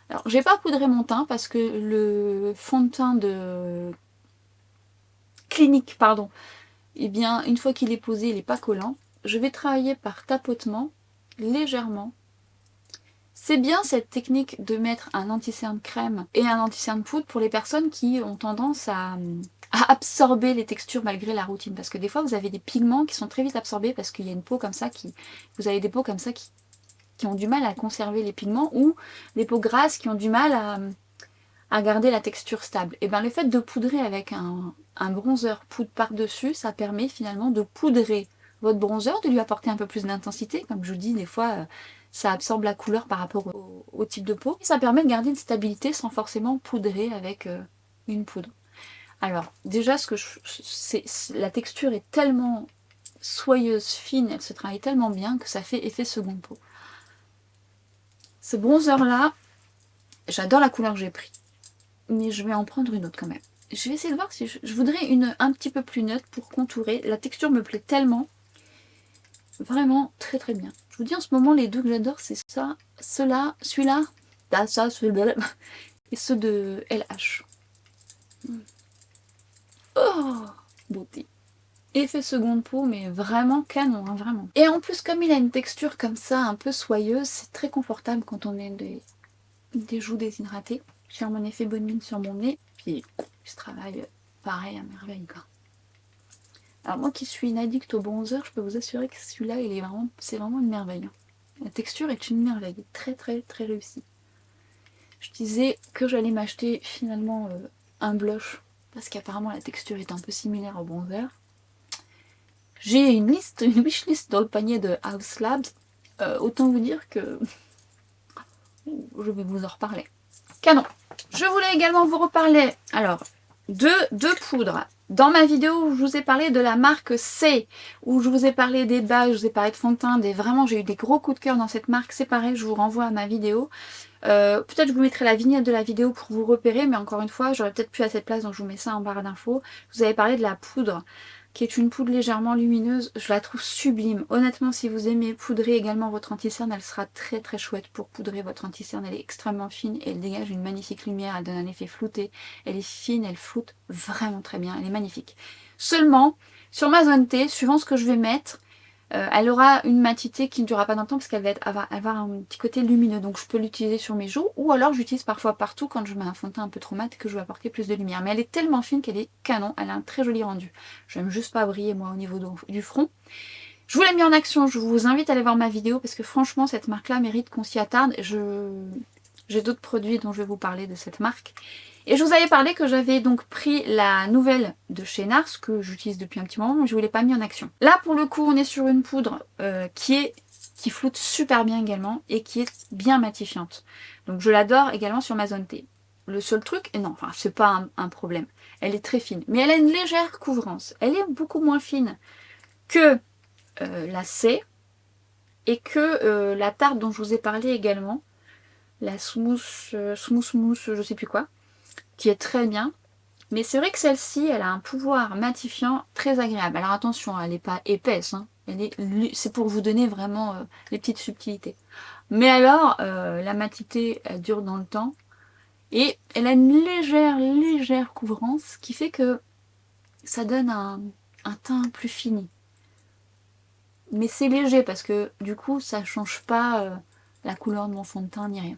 Alors, j'ai pas poudré mon teint parce que le fond de teint de Clinique, pardon, eh bien, une fois qu'il est posé, il n'est pas collant. Je vais travailler par tapotement, légèrement. C'est bien cette technique de mettre un anti-cerne crème et un anti-cerne poudre pour les personnes qui ont tendance à absorber les textures malgré la routine. Parce que des fois, vous avez des pigments qui sont très vite absorbés parce qu'il y a une peau comme ça vous avez des peaux comme ça qui ont du mal à conserver les pigments ou des peaux grasses qui ont du mal à garder la texture stable. Et bien le fait de poudrer avec un bronzer poudre par-dessus, ça permet finalement de poudrer votre bronzer, de lui apporter un peu plus d'intensité. Comme je vous dis, des fois, ça absorbe la couleur par rapport au type de peau. Et ça permet de garder une stabilité sans forcément poudrer avec une poudre. Alors, déjà, la texture est tellement soyeuse, fine, elle se travaille tellement bien que ça fait effet seconde peau. Ce bronzer-là, j'adore la couleur que j'ai pris, mais je vais en prendre une autre quand même. Je vais essayer de voir si je voudrais une un petit peu plus neutre pour contourer. La texture me plaît tellement. Vraiment très bien. Je vous dis en ce moment, les deux que j'adore, c'est ça, celui-là, celui-là, et ceux de LH. Oh, beauté. Effet seconde peau, mais vraiment canon, hein, vraiment. Et en plus, comme il a une texture comme ça, un peu soyeuse, c'est très confortable quand on a des joues déshydratées. Je fais mon effet bonne mine sur mon nez, puis je travaille pareil à merveille, quoi. Alors moi qui suis une addict au bronzer, je peux vous assurer que celui-là, c'est vraiment une merveille. La texture est une merveille, très réussie. Je disais que j'allais m'acheter finalement un blush, parce qu'apparemment la texture est un peu similaire au bronzer. J'ai une wishlist dans le panier de Haus Labs. Autant vous dire que je vais vous en reparler. Canon. Je voulais également vous reparler alors de deux poudres. Dans ma vidéo où je vous ai parlé de la marque C, où je vous ai parlé des bagues, je vous ai parlé de fond de teint, vraiment j'ai eu des gros coups de cœur dans cette marque, c'est pareil, je vous renvoie à ma vidéo. Peut-être je vous mettrai la vignette de la vidéo pour vous repérer, mais encore une fois, j'aurais peut-être plus assez de place, donc je vous mets ça en barre d'infos. Je vous avais parlé de la poudre, qui est une poudre légèrement lumineuse, je la trouve sublime. Honnêtement, si vous aimez poudrer également votre anti-cerne, elle sera très très chouette pour poudrer votre anti-cerne. Elle est extrêmement fine et elle dégage une magnifique lumière, elle donne un effet flouté. Elle est fine, elle floute vraiment très bien, elle est magnifique. Seulement, sur ma zone T, suivant ce que je vais mettre, elle aura une matité qui ne durera pas dans le temps parce qu'elle va avoir un petit côté lumineux, donc je peux l'utiliser sur mes joues ou alors j'utilise parfois partout quand je mets un fond de teint un peu trop mat et que je veux apporter plus de lumière. Mais elle est tellement fine qu'elle est canon, elle a un très joli rendu. J'aime juste pas briller moi au niveau du front. Je vous l'ai mis en action, je vous invite à aller voir ma vidéo parce que franchement cette marque là mérite qu'on s'y attarde. J'ai d'autres produits dont je vais vous parler de cette marque. Et je vous avais parlé que j'avais donc pris la nouvelle de chez NARS, que j'utilise depuis un petit moment, mais je ne vous l'ai pas mis en action. Là, pour le coup, on est sur une poudre qui floute super bien également et qui est bien matifiante. Donc je l'adore également sur ma zone T. Le seul truc, et non, enfin c'est pas un problème, elle est très fine, mais elle a une légère couvrance. Elle est beaucoup moins fine que la C et que la tarte dont je vous ai parlé également, la smooth, je sais plus quoi, qui est très bien. Mais c'est vrai que celle-ci, elle a un pouvoir matifiant très agréable. Alors attention, elle n'est pas épaisse, hein. C'est pour vous donner vraiment les petites subtilités. Mais alors, la matité, elle dure dans le temps. Et elle a une légère couvrance qui fait que ça donne un teint plus fini. Mais c'est léger parce que du coup, ça change pas la couleur de mon fond de teint ni rien.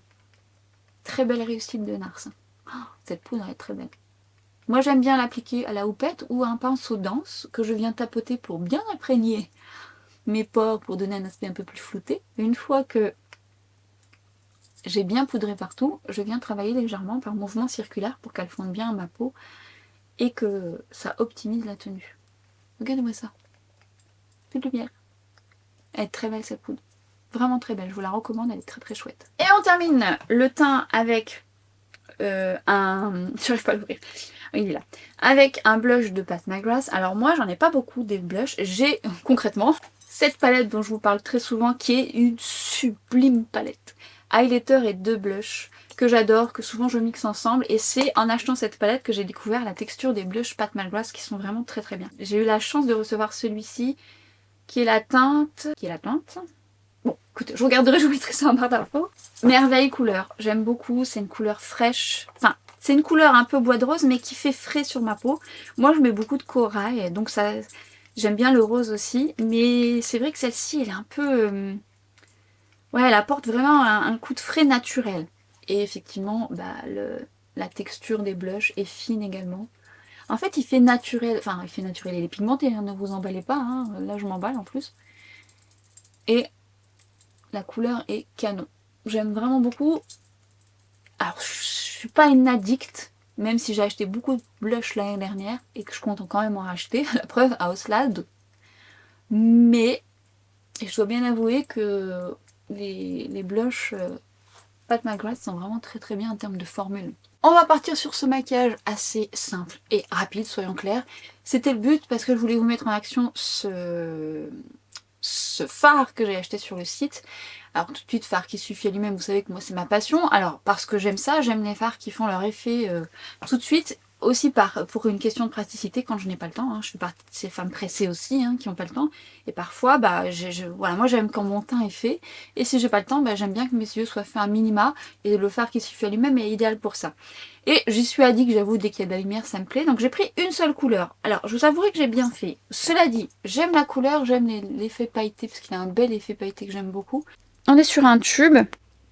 Très belle réussite de NARS. Oh, cette poudre est très belle. Moi j'aime bien l'appliquer à la houppette ou à un pinceau dense que je viens tapoter pour bien imprégner mes pores pour donner un aspect un peu plus flouté. Et une fois que j'ai bien poudré partout, je viens travailler légèrement par mouvement circulaire pour qu'elle fonde bien à ma peau et que ça optimise la tenue. Regardez-moi ça. Plus de lumière. Elle est très belle cette poudre. Vraiment très belle, je vous la recommande, elle est très très chouette. Et on termine le teint avec j'arrive pas à l'ouvrir. Il est là. Avec un blush de Pat McGrath. Alors moi j'en ai pas beaucoup des blushs. J'ai concrètement cette palette dont je vous parle très souvent qui est une sublime palette. Highlighter et deux blushs que j'adore, que souvent je mixe ensemble. Et c'est en achetant cette palette que j'ai découvert la texture des blushs Pat McGrath qui sont vraiment très très bien. J'ai eu la chance de recevoir celui-ci qui est la teinte. Bon, écoutez, je regarderai, je vous mettrai ça en barre d'infos. Merveille couleur, j'aime beaucoup, c'est une couleur fraîche. Enfin, c'est une couleur un peu bois de rose, mais qui fait frais sur ma peau. Moi, je mets beaucoup de corail, donc ça, j'aime bien le rose aussi. Mais c'est vrai que celle-ci, elle est un peu... ouais, elle apporte vraiment un coup de frais naturel. Et effectivement, bah, la texture des blushs est fine également. En fait, il fait naturel, enfin, il fait naturel, il est pigmenté, hein, ne vous emballez pas, hein. Là, je m'emballe en plus. Et la couleur est canon. J'aime vraiment beaucoup. Alors, je suis pas une addict, même si j'ai acheté beaucoup de blush l'année dernière et que je compte quand même en racheter, la preuve à Oslad. Mais je dois bien avouer que les blushs Pat McGrath sont vraiment très très bien en termes de formule. On va partir sur ce maquillage assez simple et rapide, soyons clairs. C'était le but parce que je voulais vous mettre en action ce fard que j'ai acheté sur le site. Alors tout de suite, fard qui suffit à lui-même, vous savez que moi c'est ma passion. Alors parce que j'aime ça, j'aime les fards qui font leur effet tout de suite. Aussi pour une question de praticité quand je n'ai pas le temps. Hein. Je fais partie de ces femmes pressées aussi qui n'ont pas le temps. Et parfois, bah, voilà, moi j'aime quand mon teint est fait. Et si j'ai pas le temps, bah, j'aime bien que mes yeux soient faits à minima. Et le fard qui suffit à lui-même est idéal pour ça. Et j'y suis addict, j'avoue, dès qu'il y a de la lumière, ça me plaît. Donc j'ai pris une seule couleur. Alors, je vous avouerai que j'ai bien fait. Cela dit, j'aime la couleur, j'aime l'effet pailleté, parce qu'il a un bel effet pailleté que j'aime beaucoup. On est sur un tube,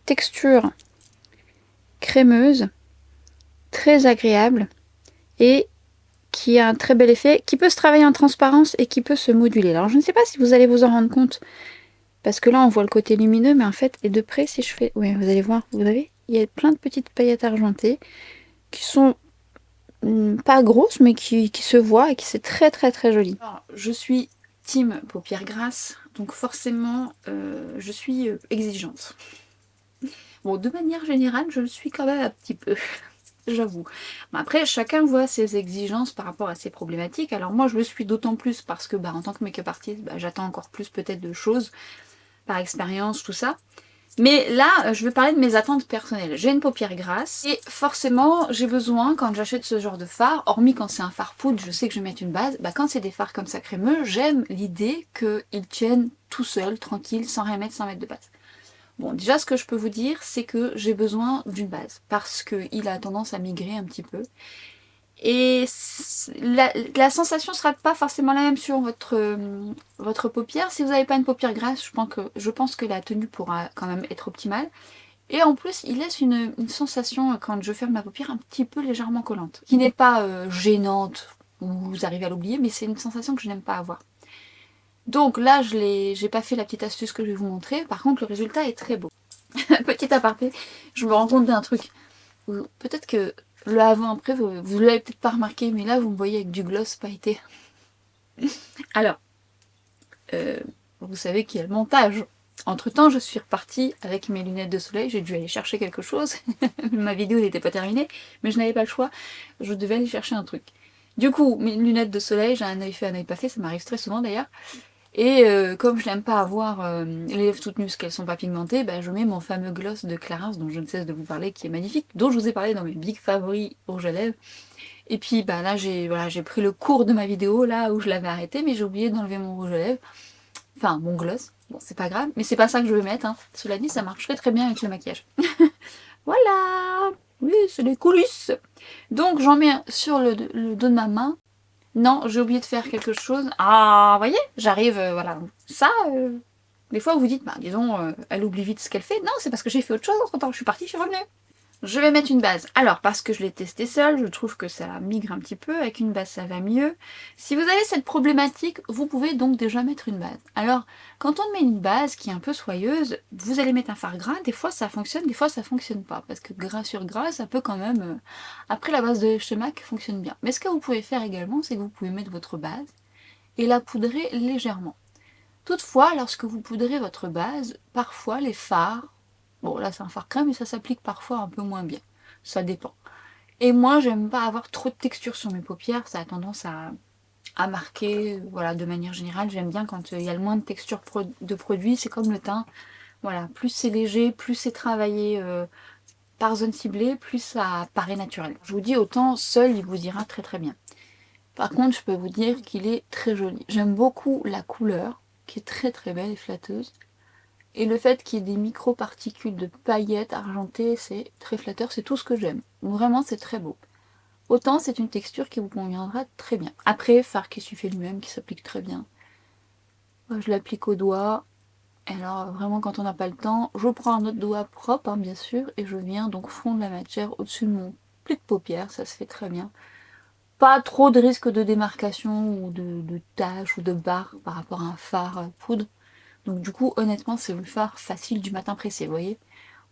texture crémeuse, très agréable, et qui a un très bel effet, qui peut se travailler en transparence et qui peut se moduler. Alors je ne sais pas si vous allez vous en rendre compte, parce que là on voit le côté lumineux, mais en fait, et de près, si je fais... Oui, vous allez voir, vous avez, il y a plein de petites paillettes argentées, qui sont pas grosses, mais qui se voient, et qui c'est très très très joli. Alors, je suis team paupières grasses, donc forcément, je suis exigeante. Bon, de manière générale, je le suis quand même un petit peu. j'avoue. Mais après, chacun voit ses exigences par rapport à ses problématiques. Alors moi, je le suis d'autant plus parce que en tant que make-up artiste, j'attends encore plus peut-être de choses, par expérience, tout ça. Mais là, je vais parler de mes attentes personnelles. J'ai une paupière grasse et forcément, j'ai besoin, quand j'achète ce genre de fard, hormis quand c'est un fard poudre, je sais que je vais mettre une base, quand c'est des fards comme ça crémeux, j'aime l'idée qu'ils tiennent tout seuls, tranquille, sans rien mettre, sans mettre de base. Bon, déjà, ce que je peux vous dire, c'est que j'ai besoin d'une base, parce qu'il a tendance à migrer un petit peu. Et la sensation sera pas forcément la même sur votre paupière. Si vous n'avez pas une paupière grasse, je pense que la tenue pourra quand même être optimale. Et en plus, il laisse une sensation, quand je ferme ma paupière, un petit peu légèrement collante. Qui n'est pas gênante, ou vous arrivez à l'oublier, mais c'est une sensation que je n'aime pas avoir. Donc là, j'ai pas fait la petite astuce que je vais vous montrer. Par contre, le résultat est très beau. Petit aparté, je me rends compte d'un truc. Peut-être que le avant-après, vous l'avez peut-être pas remarqué, mais là, vous me voyez avec du gloss pailleté. Alors, vous savez qu'il y a le montage. Entre temps, je suis repartie avec mes lunettes de soleil, j'ai dû aller chercher quelque chose. Ma vidéo n'était pas terminée, mais je n'avais pas le choix, je devais aller chercher un truc. Du coup, mes lunettes de soleil, j'ai un œil fait, un œil pas fait, ça m'arrive très souvent d'ailleurs. Et comme je n'aime pas avoir les lèvres toutes nues parce qu'elles sont pas pigmentées, je mets mon fameux gloss de Clarins dont je ne cesse de vous parler, qui est magnifique, dont je vous ai parlé dans mes big favoris rouge à lèvres. Et puis là j'ai pris le cours de ma vidéo là où je l'avais arrêté, mais j'ai oublié d'enlever mon rouge à lèvres. Enfin, mon gloss. Bon, c'est pas grave, mais c'est pas ça que je veux mettre. Hein. Cela dit, ça marcherait très bien avec le maquillage. Voilà. Oui, c'est les coulisses. Donc, j'en mets sur le dos de ma main. Non, j'ai oublié de faire quelque chose. Ah, vous voyez, j'arrive, voilà. Ça, des fois, vous dites, disons, elle oublie vite ce qu'elle fait. Non, c'est parce que j'ai fait autre chose entre-temps. Je suis partie, je suis revenue. Je vais mettre une base. Alors, parce que je l'ai testé seule, je trouve que ça migre un petit peu. Avec une base, ça va mieux. Si vous avez cette problématique, vous pouvez donc déjà mettre une base. Alors, quand on met une base qui est un peu soyeuse, vous allez mettre un fard gras. Des fois, ça fonctionne, des fois, ça fonctionne pas. Parce que gras sur gras, ça peut quand même... Après, la base de chez MAC fonctionne bien. Mais ce que vous pouvez faire également, c'est que vous pouvez mettre votre base et la poudrer légèrement. Toutefois, lorsque vous poudrez votre base, parfois les fards, bon là c'est un fard crème, mais ça s'applique parfois un peu moins bien, ça dépend. Et moi j'aime pas avoir trop de texture sur mes paupières, ça a tendance à marquer, voilà, de manière générale, j'aime bien quand il y a le moins de texture de produit, c'est comme le teint, voilà, plus c'est léger, plus c'est travaillé par zone ciblée, plus ça paraît naturel. Je vous dis, autant seul il vous ira très très bien. Par contre, je peux vous dire qu'il est très joli. J'aime beaucoup la couleur, qui est très très belle et flatteuse. Et le fait qu'il y ait des micro-particules de paillettes argentées, c'est très flatteur, c'est tout ce que j'aime. Vraiment, c'est très beau. Autant c'est une texture qui vous conviendra très bien. Après, fard qui suffit lui-même, qui s'applique très bien. Moi, je l'applique au doigt. Et alors, vraiment, quand on n'a pas le temps, je prends un autre doigt propre, bien sûr, et je viens donc fondre la matière au-dessus de mon pli de paupière, ça se fait très bien. Pas trop de risque de démarcation ou de taches ou de barres par rapport à un fard poudre. Donc du coup, honnêtement, c'est le fard facile du matin pressé, vous voyez,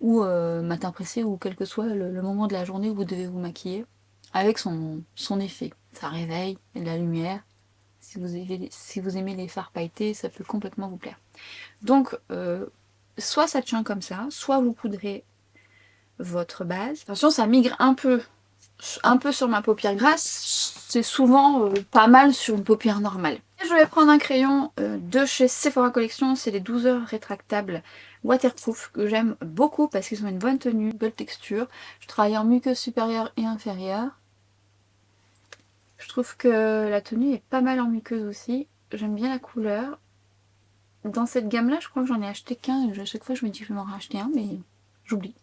ou matin pressé, ou quel que soit le moment de la journée où vous devez vous maquiller, avec son effet. Ça réveille, il y a de la lumière. Si vous aimez les fards pailletés, ça peut complètement vous plaire. Donc, soit ça tient comme ça, soit vous poudrez votre base. Attention, ça migre un peu sur ma paupière grasse, c'est souvent pas mal sur une paupière normale. Et je vais prendre un crayon de chez Sephora Collection, c'est les 12 heures rétractables waterproof que j'aime beaucoup parce qu'ils ont une bonne tenue, une belle texture. Je travaille en muqueuse supérieure et inférieure. Je trouve que la tenue est pas mal en muqueuse aussi. J'aime bien la couleur. Dans cette gamme-là, je crois que j'en ai acheté qu'un. À chaque fois, je me dis que je vais m'en racheter un, mais j'oublie.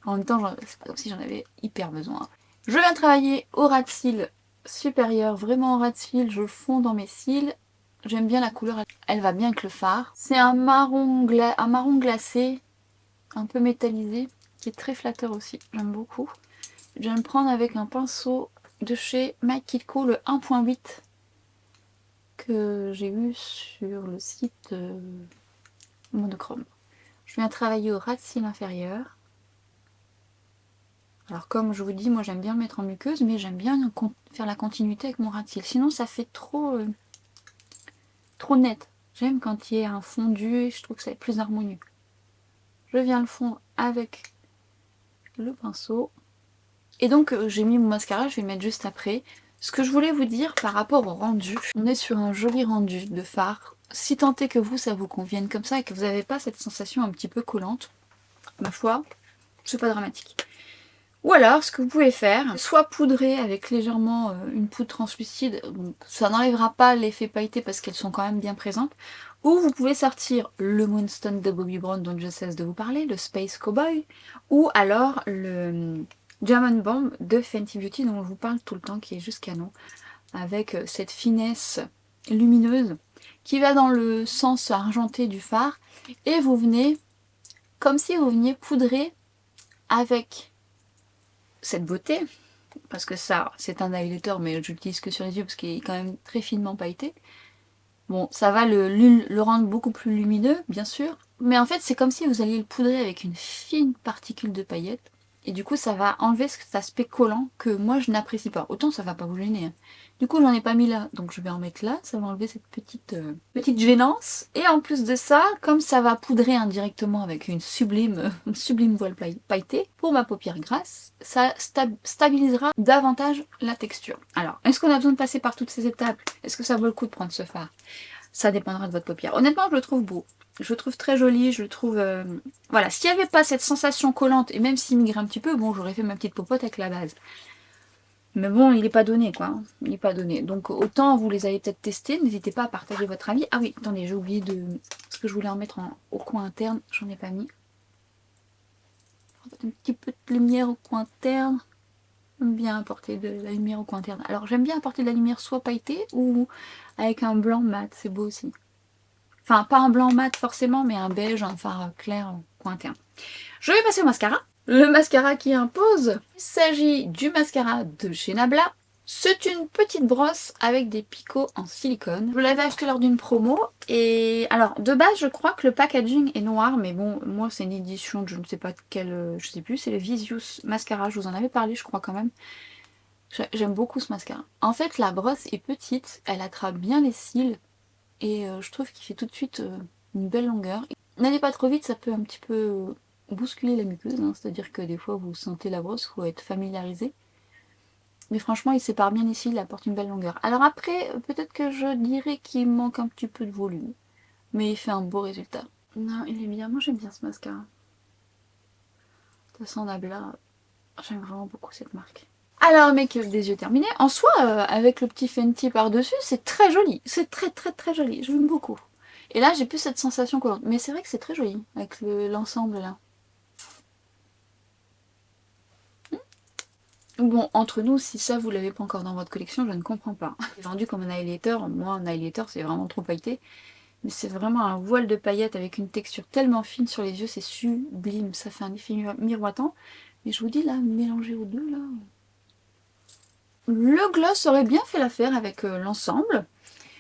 En même temps, c'est pas comme si j'en avais hyper besoin. Je viens travailler au ras de cils supérieur, vraiment au ras de cils, je fonds dans mes cils. J'aime bien la couleur, elle va bien avec le fard. C'est un marron glacé, un peu métallisé, qui est très flatteur aussi, j'aime beaucoup. Je viens le prendre avec un pinceau de chez My Kid Co, le 1.8, que j'ai eu sur le site Monochrome. Je viens travailler au ras de cils inférieur. Alors comme je vous dis, moi j'aime bien le mettre en muqueuse, mais j'aime bien faire la continuité avec mon ras de cils. Sinon ça fait trop net. J'aime quand il y a un fondu et je trouve que ça est plus harmonieux. Je viens le fondre avec le pinceau. Et donc j'ai mis mon mascara, je vais le mettre juste après. Ce que je voulais vous dire par rapport au rendu, on est sur un joli rendu de fard. Si tant est que vous, ça vous convienne comme ça et que vous n'avez pas cette sensation un petit peu collante, ma foi, c'est pas dramatique. Ou alors, ce que vous pouvez faire, soit poudrer avec légèrement une poudre translucide, donc ça n'enlèvera pas l'effet pailleté parce qu'elles sont quand même bien présentes, ou vous pouvez sortir le Moonstone de Bobbi Brown dont je cesse de vous parler, le Space Cowboy, ou alors le Diamond Bomb de Fenty Beauty dont je vous parle tout le temps, qui est juste canon, avec cette finesse lumineuse qui va dans le sens argenté du fard, et vous venez, comme si vous veniez poudrer avec cette beauté, parce que ça, c'est un highlighter, mais je l'utilise que sur les yeux parce qu'il est quand même très finement pailleté. Bon, ça va le rendre beaucoup plus lumineux, bien sûr, mais en fait, c'est comme si vous alliez le poudrer avec une fine particule de paillettes, et du coup, ça va enlever cet aspect collant que moi, je n'apprécie pas. Autant ça va pas vous gêner, hein. Du coup, j'en ai pas mis là, donc je vais en mettre là, ça va enlever cette petite gênance. Et en plus de ça, comme ça va poudrer indirectement avec une sublime voile pailletée, pour ma paupière grasse, ça stabilisera davantage la texture. Alors, est-ce qu'on a besoin de passer par toutes ces étapes? Est-ce que ça vaut le coup de prendre ce fard? Ça dépendra de votre paupière. Honnêtement, je le trouve beau. Je le trouve très joli, je le trouve... Voilà, s'il n'y avait pas cette sensation collante, et même s'il migrait un petit peu, bon, j'aurais fait ma petite popote avec la base. Mais bon, il n'est pas donné, quoi. Il n'est pas donné. Donc, autant vous les avez peut-être testés, n'hésitez pas à partager votre avis. Ah oui, attendez, j'ai oublié de... Parce que je voulais en mettre au coin interne, j'en ai pas mis. Un petit peu de lumière au coin interne. J'aime bien apporter de la lumière au coin interne. Alors, j'aime bien apporter de la lumière soit pailletée ou avec un blanc mat, c'est beau aussi. Enfin, pas un blanc mat forcément, mais un beige, un fard clair au coin interne. Je vais passer au mascara. Le mascara qui impose, il s'agit du mascara de chez Nabla. C'est une petite brosse avec des picots en silicone. Je l'avais acheté lors d'une promo. Et alors, de base, je crois que le packaging est noir. Mais bon, moi, c'est une édition de je ne sais pas quelle... Je sais plus, c'est le Visius Mascara. Je vous en avais parlé, je crois quand même. J'aime beaucoup ce mascara. En fait, la brosse est petite. Elle attrape bien les cils. Et je trouve qu'il fait tout de suite une belle longueur. N'allez pas trop vite, ça peut un petit peu bousculer la muqueuse, hein, c'est-à-dire que des fois vous sentez la brosse, il faut être familiarisé. Mais franchement, il sépare bien ici, il apporte une belle longueur. Alors après, peut-être que je dirais qu'il manque un petit peu de volume, mais il fait un beau résultat. Non, il est bien, moi j'aime bien ce mascara. De Nabla, j'aime vraiment beaucoup cette marque. Alors, make-up des yeux terminé. En soi, avec le petit Fenty par-dessus, c'est très joli. C'est très très très joli, je l'aime beaucoup. Et là, j'ai plus cette sensation collante. Mais c'est vrai que c'est très joli, avec l'ensemble là. Bon, entre nous, si ça vous l'avez pas encore dans votre collection, je ne comprends pas. C'est vendu comme un highlighter, moi un highlighter c'est vraiment trop pailleté. Mais c'est vraiment un voile de paillettes avec une texture tellement fine sur les yeux, c'est sublime, ça fait un effet miroitant. Mais je vous dis là, mélanger aux deux là... Le gloss aurait bien fait l'affaire avec l'ensemble.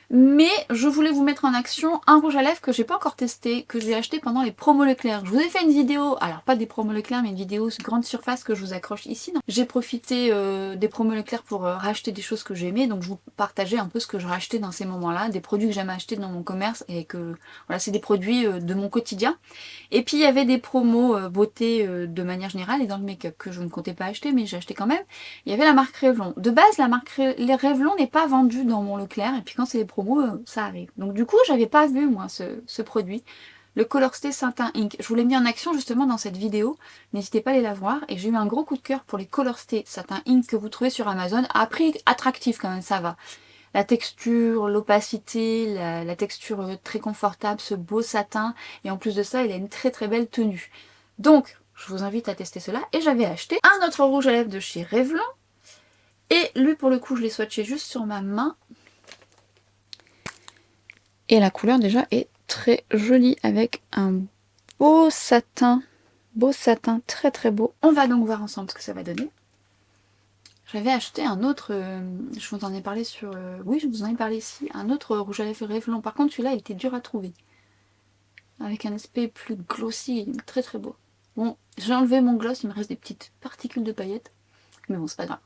Mais je voulais vous mettre en action un rouge à lèvres que j'ai pas encore testé, que j'ai acheté pendant les promos Leclerc. Je vous ai fait une vidéo, alors pas des promos Leclerc, mais une vidéo grande surface que je vous accroche ici. J'ai profité des promos Leclerc pour racheter des choses que j'aimais, donc je vous partageais un peu ce que je rachetais dans ces moments-là, des produits que j'aime acheter dans mon commerce et que voilà, c'est des produits de mon quotidien. Et puis il y avait des promos beauté de manière générale et dans le make-up que je ne comptais pas acheter, mais j'ai acheté quand même. Il y avait la marque Revlon. De base, la marque Revlon n'est pas vendue dans mon Leclerc, et puis quand c'est des promos, ça arrive. Donc du coup, j'avais pas vu moi ce produit. Le Colorstay Satin Ink. Je vous l'ai mis en action justement dans cette vidéo. N'hésitez pas à aller la voir. Et j'ai eu un gros coup de cœur pour les Colorstay Satin Ink que vous trouvez sur Amazon. À prix attractif quand même, ça va. La texture, l'opacité, la texture très confortable, ce beau satin. Et en plus de ça, il a une très très belle tenue. Donc, je vous invite à tester cela. Et j'avais acheté un autre rouge à lèvres de chez Revlon. Et lui, pour le coup, je l'ai swatché juste sur ma main. Et la couleur déjà est très jolie avec un beau satin très très beau. On va donc voir ensemble ce que ça va donner. J'avais acheté un autre, je vous en ai parlé sur... oui, je vous en ai parlé ici, un autre rouge à lèvres Revlon. Par contre, celui-là, il était dur à trouver. Avec un aspect plus glossy, très très beau. Bon, j'ai enlevé mon gloss, il me reste des petites particules de paillettes. Mais bon, c'est pas grave.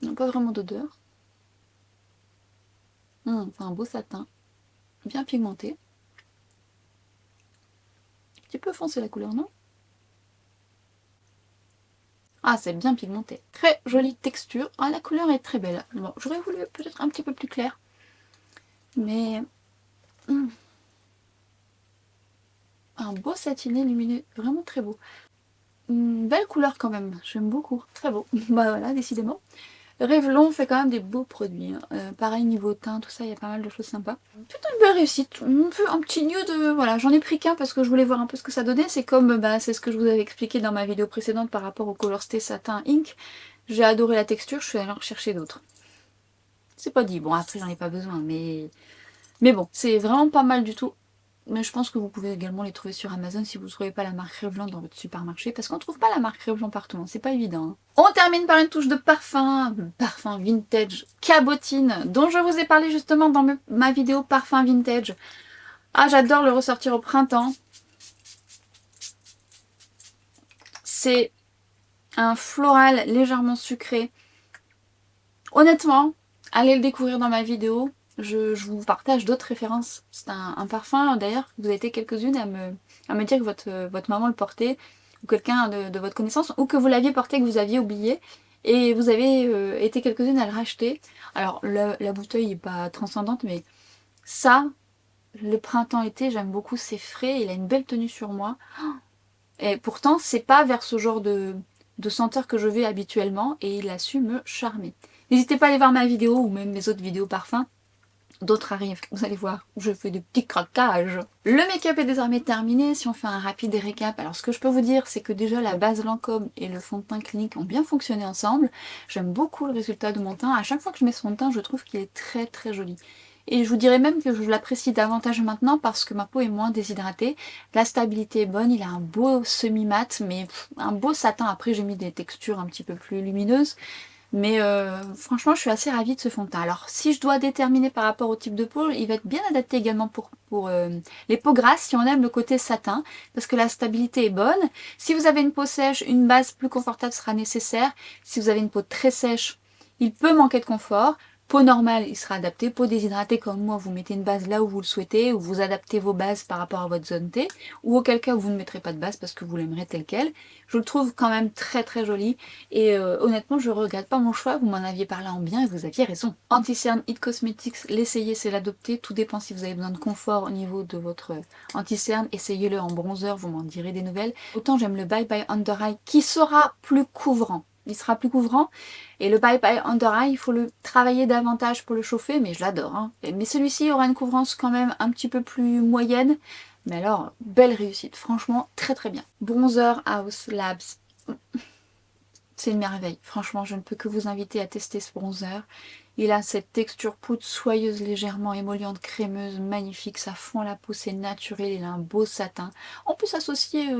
Il n'y a pas vraiment d'odeur. C'est un beau satin, bien pigmenté. Un petit peu foncé la couleur, non? Ah, c'est bien pigmenté. Très jolie texture. Ah, la couleur est très belle. Bon, j'aurais voulu peut-être un petit peu plus clair. Mais... un beau satiné lumineux. Vraiment très beau. Belle couleur quand même. J'aime beaucoup. Très beau. Bah voilà, décidément. Revlon fait quand même des beaux produits. Pareil niveau teint, tout ça, il y a pas mal de choses sympas. Plutôt une belle réussite. Un petit lieu de... Voilà, j'en ai pris qu'un parce que je voulais voir un peu ce que ça donnait. C'est comme, bah, c'est ce que je vous avais expliqué dans ma vidéo précédente par rapport au Color Stay Satin Ink. J'ai adoré la texture, je suis allée en rechercher d'autres. C'est pas dit. Bon, après, j'en ai pas besoin, mais bon, c'est vraiment pas mal du tout. Mais je pense que vous pouvez également les trouver sur Amazon si vous ne trouvez pas la marque Revlon dans votre supermarché. Parce qu'on ne trouve pas la marque Revlon partout, hein, c'est pas évident. Hein. On termine par une touche de parfum. Le parfum vintage Cabotine, dont je vous ai parlé justement dans ma vidéo parfum vintage. Ah, j'adore le ressortir au printemps. C'est un floral légèrement sucré. Honnêtement, allez le découvrir dans ma vidéo. Je vous partage d'autres références. C'est un parfum, d'ailleurs, vous avez été quelques-unes à me dire que votre maman le portait, ou quelqu'un de votre connaissance, ou que vous l'aviez porté, que vous aviez oublié, et vous avez été quelques-unes à le racheter. Alors, la bouteille n'est pas transcendante, mais ça, le printemps-été, j'aime beaucoup, c'est frais, il a une belle tenue sur moi. Et pourtant, c'est pas vers ce genre de senteur que je vais habituellement, et il a su me charmer. N'hésitez pas à aller voir ma vidéo, ou même mes autres vidéos parfums. D'autres arrivent, vous allez voir, je fais des petits craquages. Le make-up est désormais terminé, si on fait un rapide récap, alors ce que je peux vous dire, c'est que déjà la base Lancôme et le fond de teint clinique ont bien fonctionné ensemble. J'aime beaucoup le résultat de mon teint, à chaque fois que je mets ce fond de teint, je trouve qu'il est très très joli. Et je vous dirais même que je l'apprécie davantage maintenant parce que ma peau est moins déshydratée. La stabilité est bonne, il a un beau semi-mat, mais un beau satin. Après j'ai mis des textures un petit peu plus lumineuses. Mais franchement, je suis assez ravie de ce fond de teint. Alors, si je dois déterminer par rapport au type de peau, il va être bien adapté également pour les peaux grasses, si on aime le côté satin, parce que la stabilité est bonne. Si vous avez une peau sèche, une base plus confortable sera nécessaire. Si vous avez une peau très sèche, il peut manquer de confort. Peau normale, il sera adapté. Peau déshydratée comme moi, vous mettez une base là où vous le souhaitez, ou vous adaptez vos bases par rapport à votre zone T, ou auquel cas vous ne mettrez pas de base parce que vous l'aimerez tel quel. Je le trouve quand même très très joli. Et honnêtement, je regrette pas mon choix, vous m'en aviez parlé en bien et vous aviez raison. Anti-cerne It Cosmetics, l'essayer c'est l'adopter, tout dépend si vous avez besoin de confort au niveau de votre anti-cerne, essayez-le en bronzer, vous m'en direz des nouvelles. Autant j'aime le Bye Bye Under Eye qui sera plus couvrant. Il sera plus couvrant, et le Bye Bye Under Eye, il faut le travailler davantage pour le chauffer, mais je l'adore. Hein. Mais celui-ci aura une couvrance quand même un petit peu plus moyenne, mais alors, belle réussite, franchement, très très bien. Bronzer House Labs. C'est une merveille. Franchement, je ne peux que vous inviter à tester ce bronzer. Il a cette texture poudre soyeuse, légèrement émolliente, crémeuse, magnifique. Ça fond la peau, c'est naturel. Il a un beau satin. On peut s'associer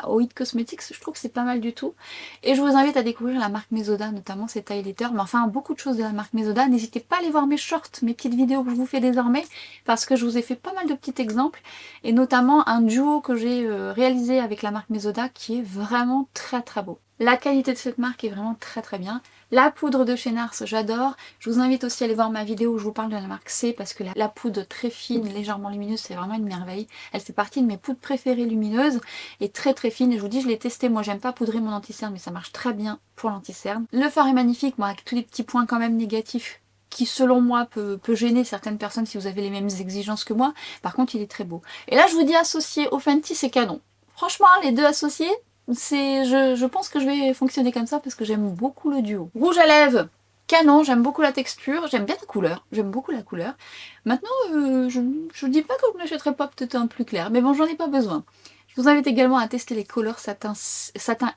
au It Cosmetics, je trouve que c'est pas mal du tout. Et je vous invite à découvrir la marque Mesoda, notamment ses highlighters, mais enfin beaucoup de choses de la marque Mesoda. N'hésitez pas à aller voir mes shorts, mes petites vidéos que je vous fais désormais, parce que je vous ai fait pas mal de petits exemples, et notamment un duo que j'ai réalisé avec la marque Mesoda qui est vraiment très très beau. La qualité de cette marque est vraiment très très bien. La poudre de chez Nars, j'adore. Je vous invite aussi à aller voir ma vidéo où je vous parle de la marque C parce que la poudre très fine, légèrement lumineuse, c'est vraiment une merveille. Elle fait partie de mes poudres préférées lumineuses et très très fine. Et je vous dis, je l'ai testé. Moi, j'aime pas poudrer mon anti-cerne, mais ça marche très bien pour l'anti-cerne. Le fard est magnifique, moi, avec tous les petits points quand même négatifs qui selon moi peut gêner certaines personnes si vous avez les mêmes exigences que moi. Par contre, il est très beau. Et là, je vous dis associé au Fenty, c'est canon. Franchement, les deux associés, je pense que je vais fonctionner comme ça parce que j'aime beaucoup le duo. Rouge à lèvres, canon, j'aime beaucoup la texture, j'aime bien la couleur, j'aime beaucoup la couleur. Maintenant, je dis pas que je n'achèterai pas peut-être un plus clair, mais bon, j'en ai pas besoin. Je vous invite également à tester les Color Satin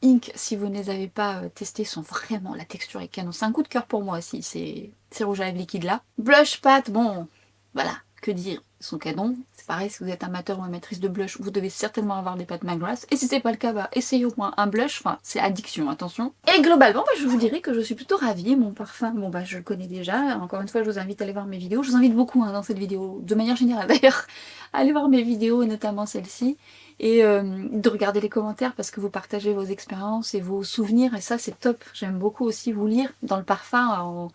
Ink si vous ne les avez pas testés, sont vraiment, la texture est canon. C'est un coup de cœur pour moi aussi, ces rouges à lèvres liquides là. Blush Pat, bon, voilà, que dire, ils sont canons. C'est pareil, si vous êtes amateur ou amatrice de blush, vous devez certainement avoir des pâtes McGrath. Et si c'est pas le cas, bah, essayez au moins un blush, enfin, c'est addiction, attention. Et globalement, bah, je vous dirais que je suis plutôt ravie. Mon parfum, bon bah je le connais déjà. Encore une fois, je vous invite à aller voir mes vidéos. Je vous invite beaucoup hein, dans cette vidéo, de manière générale d'ailleurs, à aller voir mes vidéos, et notamment celle-ci. Et de regarder les commentaires parce que vous partagez vos expériences et vos souvenirs. Et ça, c'est top. J'aime beaucoup aussi vous lire dans le parfum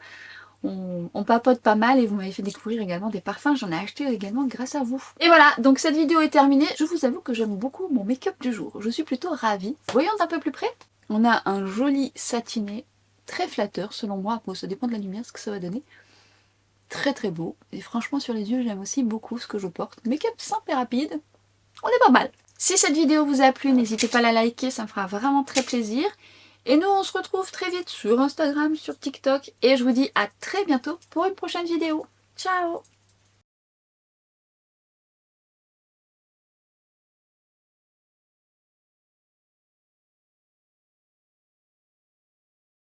on papote pas mal et vous m'avez fait découvrir également des parfums. J'en ai acheté également grâce à vous. Et voilà, donc cette vidéo est terminée. Je vous avoue que j'aime beaucoup mon make-up du jour. Je suis plutôt ravie. Voyons d'un peu plus près. On a un joli satiné, très flatteur selon moi. Bon, ça dépend de la lumière, ce que ça va donner. Très très beau. Et franchement sur les yeux, j'aime aussi beaucoup ce que je porte. Make-up simple et rapide. On est pas mal. Si cette vidéo vous a plu, n'hésitez pas à la liker, ça me fera vraiment très plaisir. Et nous, on se retrouve très vite sur Instagram, sur TikTok. Et je vous dis à très bientôt pour une prochaine vidéo. Ciao!